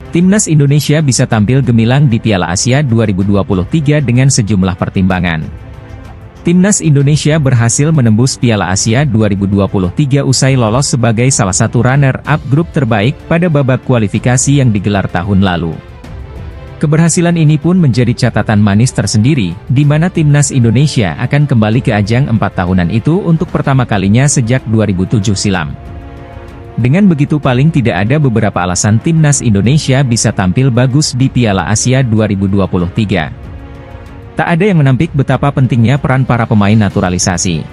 Timnas Indonesia bisa tampil gemilang di Piala Asia 2023 dengan sejumlah pertimbangan. Timnas Indonesia berhasil menembus Piala Asia 2023 usai lolos sebagai salah satu runner-up grup terbaik pada babak kualifikasi yang digelar tahun lalu. Keberhasilan ini pun menjadi catatan manis tersendiri, di mana Timnas Indonesia akan kembali ke ajang 4 tahunan itu untuk pertama kalinya sejak 2007 silam. Dengan begitu paling tidak ada beberapa alasan Timnas Indonesia bisa tampil bagus di Piala Asia 2023. Tak ada yang menampik betapa pentingnya peran para pemain naturalisasi.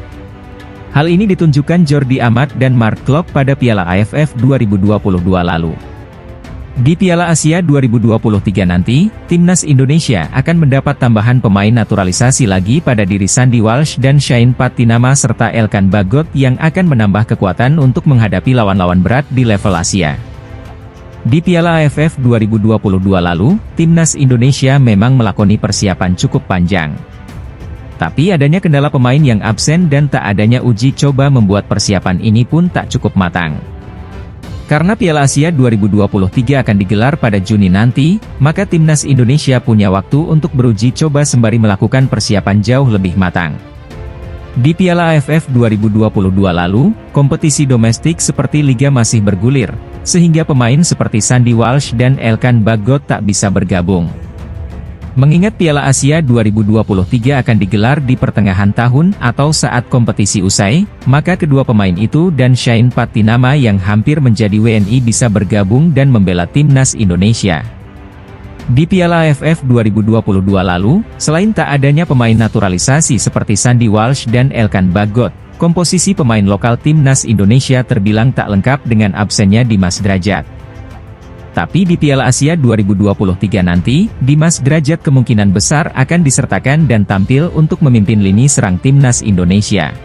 Hal ini ditunjukkan Jordi Amat dan Mark Klok pada Piala AFF 2022 lalu. Di Piala Asia 2023 nanti, Timnas Indonesia akan mendapat tambahan pemain naturalisasi lagi pada diri Sandy Walsh dan Shane Patinama serta Elkan Bagot yang akan menambah kekuatan untuk menghadapi lawan-lawan berat di level Asia. Di Piala AFF 2022 lalu, Timnas Indonesia memang melakoni persiapan cukup panjang. Tapi adanya kendala pemain yang absen dan tak adanya uji coba membuat persiapan ini pun tak cukup matang. Karena Piala Asia 2023 akan digelar pada Juni nanti, maka Timnas Indonesia punya waktu untuk beruji coba sembari melakukan persiapan jauh lebih matang. Di Piala AFF 2022 lalu, kompetisi domestik seperti Liga masih bergulir, sehingga pemain seperti Sandy Walsh dan Elkan Bagot tak bisa bergabung. Mengingat Piala Asia 2023 akan digelar di pertengahan tahun atau saat kompetisi usai, maka kedua pemain itu dan Shane Patinama yang hampir menjadi WNI bisa bergabung dan membela Timnas Indonesia. Di Piala AFF 2022 lalu, selain tak adanya pemain naturalisasi seperti Sandy Walsh dan Elkan Bagot, komposisi pemain lokal Timnas Indonesia terbilang tak lengkap dengan absennya Dimas Drajat. Tapi di Piala Asia 2023 nanti, Dimas Drajat kemungkinan besar akan disertakan dan tampil untuk memimpin lini serang Timnas Indonesia.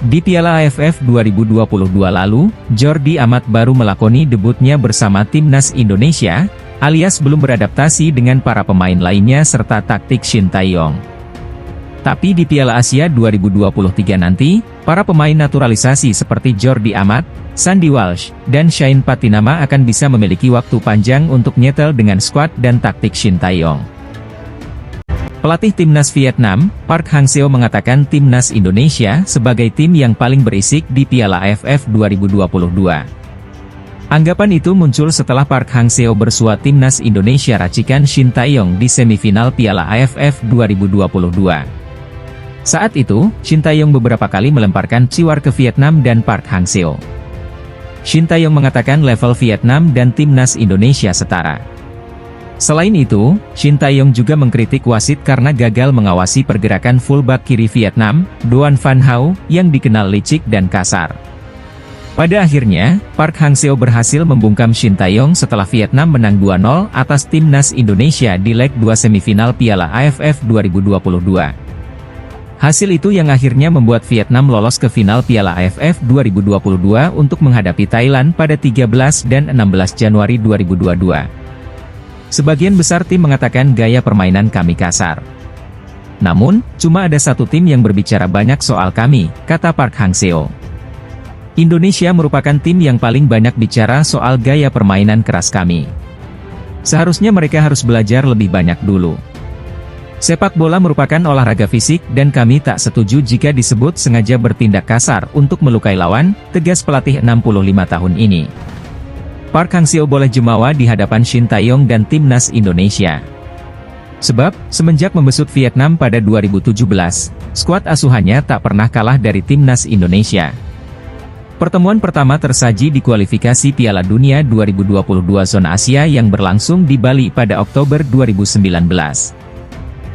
Di Piala AFF 2022 lalu, Jordi Amat baru melakoni debutnya bersama Timnas Indonesia, alias belum beradaptasi dengan para pemain lainnya serta taktik Shin Tae-yong. Tapi di Piala Asia 2023 nanti, para pemain naturalisasi seperti Jordi Amat, Sandy Walsh, dan Shane Patinama akan bisa memiliki waktu panjang untuk nyetel dengan skuad dan taktik Shin Tae-yong. Pelatih Timnas Vietnam, Park Hang-seo mengatakan Timnas Indonesia sebagai tim yang paling berisik di Piala AFF 2022. Anggapan itu muncul setelah Park Hang-seo bersua Timnas Indonesia racikan Shin Tae-yong di semifinal Piala AFF 2022. Saat itu, Shin Tae-yong beberapa kali melemparkan ciwar ke Vietnam dan Park Hang-seo. Shin Tae-yong mengatakan level Vietnam dan Timnas Indonesia setara. Selain itu, Shin Tae-yong juga mengkritik wasit karena gagal mengawasi pergerakan fullback kiri Vietnam, Doan Van Hau, yang dikenal licik dan kasar. Pada akhirnya, Park Hang-seo berhasil membungkam Shin Tae-yong setelah Vietnam menang 2-0 atas Timnas Indonesia di leg 2 semifinal Piala AFF 2022. Hasil itu yang akhirnya membuat Vietnam lolos ke final Piala AFF 2022 untuk menghadapi Thailand pada 13 dan 16 Januari 2022. Sebagian besar tim mengatakan gaya permainan kami kasar. Namun, cuma ada satu tim yang berbicara banyak soal kami, kata Park Hang-seo. Indonesia merupakan tim yang paling banyak bicara soal gaya permainan keras kami. Seharusnya mereka harus belajar lebih banyak dulu. Sepak bola merupakan olahraga fisik dan kami tak setuju jika disebut sengaja bertindak kasar untuk melukai lawan, tegas pelatih 65 tahun ini. Park Hang-seo boleh jumawa di hadapan Shin Tae-yong dan Timnas Indonesia. Sebab, semenjak membesut Vietnam pada 2017, skuad asuhannya tak pernah kalah dari Timnas Indonesia. Pertemuan pertama tersaji di kualifikasi Piala Dunia 2022 zona Asia yang berlangsung di Bali pada Oktober 2019.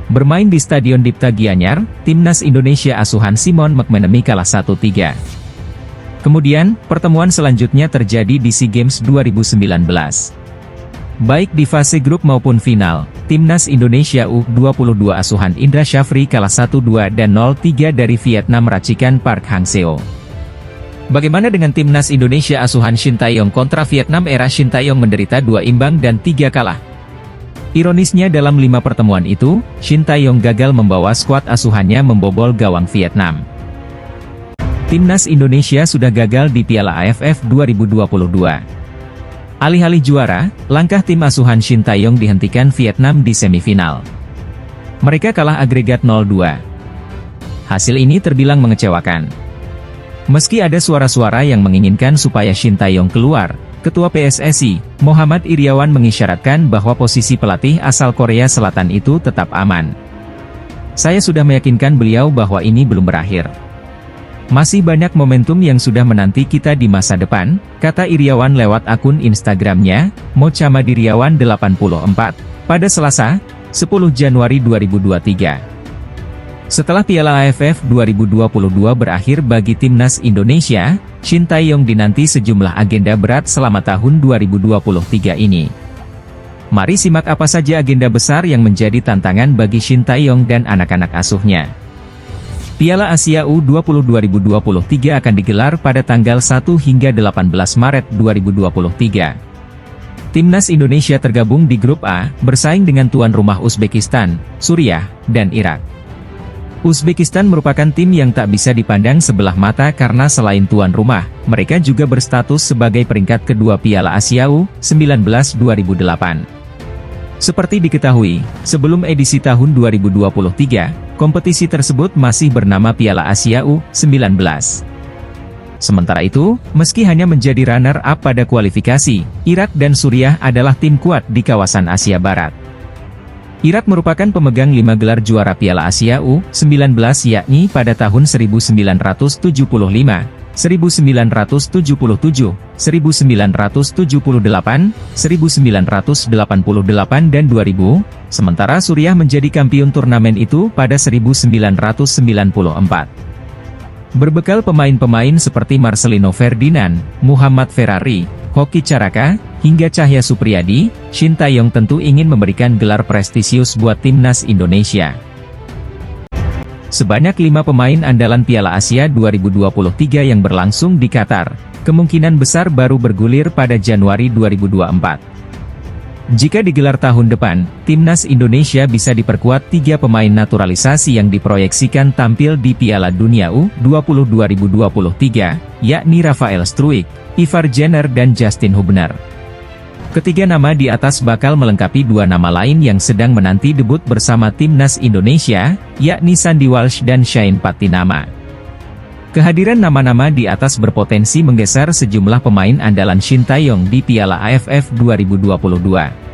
Bermain di Stadion Dipta Gianyar, Timnas Indonesia asuhan Simon McManamy kalah 1-3. Kemudian, pertemuan selanjutnya terjadi di SEA Games 2019. Baik di fase grup maupun final, Timnas Indonesia U22 asuhan Indra Syafri kalah 1-2 dan 0-3 dari Vietnam racikan Park Hang-seo. Bagaimana dengan Timnas Indonesia asuhan Shin Tae-yong kontra Vietnam era Shin Tae-yong menderita 2 imbang dan 3 kalah? Ironisnya dalam 5 pertemuan itu, Shin Tae-yong gagal membawa skuad asuhannya membobol gawang Vietnam. Timnas Indonesia sudah gagal di Piala AFF 2022. Alih-alih juara, langkah tim asuhan Shin Tae-yong dihentikan Vietnam di semifinal. Mereka kalah agregat 0-2. Hasil ini terbilang mengecewakan. Meski ada suara-suara yang menginginkan supaya Shin Tae-yong keluar, Ketua PSSI, Muhammad Iryawan mengisyaratkan bahwa posisi pelatih asal Korea Selatan itu tetap aman. Saya sudah meyakinkan beliau bahwa ini belum berakhir. Masih banyak momentum yang sudah menanti kita di masa depan, kata Iryawan lewat akun Instagramnya, @mochamadiriawan84, pada Selasa, 10 Januari 2023. Setelah Piala AFF 2022 berakhir bagi Timnas Indonesia, Shin Tae-yong dinanti sejumlah agenda berat selama tahun 2023 ini. Mari simak apa saja agenda besar yang menjadi tantangan bagi Shin Tae-yong dan anak-anak asuhnya. Piala Asia U20 2023 akan digelar pada tanggal 1 hingga 18 Maret 2023. Timnas Indonesia tergabung di Grup A, bersaing dengan tuan rumah Uzbekistan, Suriah, dan Irak. Uzbekistan merupakan tim yang tak bisa dipandang sebelah mata karena selain tuan rumah, mereka juga berstatus sebagai peringkat kedua Piala Asia U19 2008. Seperti diketahui, sebelum edisi tahun 2023, kompetisi tersebut masih bernama Piala Asia U19. Sementara itu, meski hanya menjadi runner-up pada kualifikasi, Irak dan Suriah adalah tim kuat di kawasan Asia Barat. Irak merupakan pemegang 5 gelar juara Piala Asia U19 yakni pada tahun 1975, 1977, 1978, 1988 dan 2000, sementara Suriah menjadi kampiun turnamen itu pada 1994. Berbekal pemain-pemain seperti Marcelino Ferdinand, Muhammad Ferrari, Hoki Caraka, hingga Cahya Supriyadi, Shin Tae-yong tentu ingin memberikan gelar prestisius buat Timnas Indonesia. Sebanyak 5 pemain andalan Piala Asia 2023 yang berlangsung di Qatar, kemungkinan besar baru bergulir pada Januari 2024. Jika digelar tahun depan, Timnas Indonesia bisa diperkuat 3 pemain naturalisasi yang diproyeksikan tampil di Piala Dunia U20 2023, yakni Rafael Struijk, Ivar Jenner dan Justin Hubner. Ketiga nama di atas bakal melengkapi 2 nama lain yang sedang menanti debut bersama Timnas Indonesia, yakni Sandy Walsh dan Shane Patinama. Kehadiran nama-nama di atas berpotensi menggeser sejumlah pemain andalan Shin Tae-yong di Piala AFF 2022.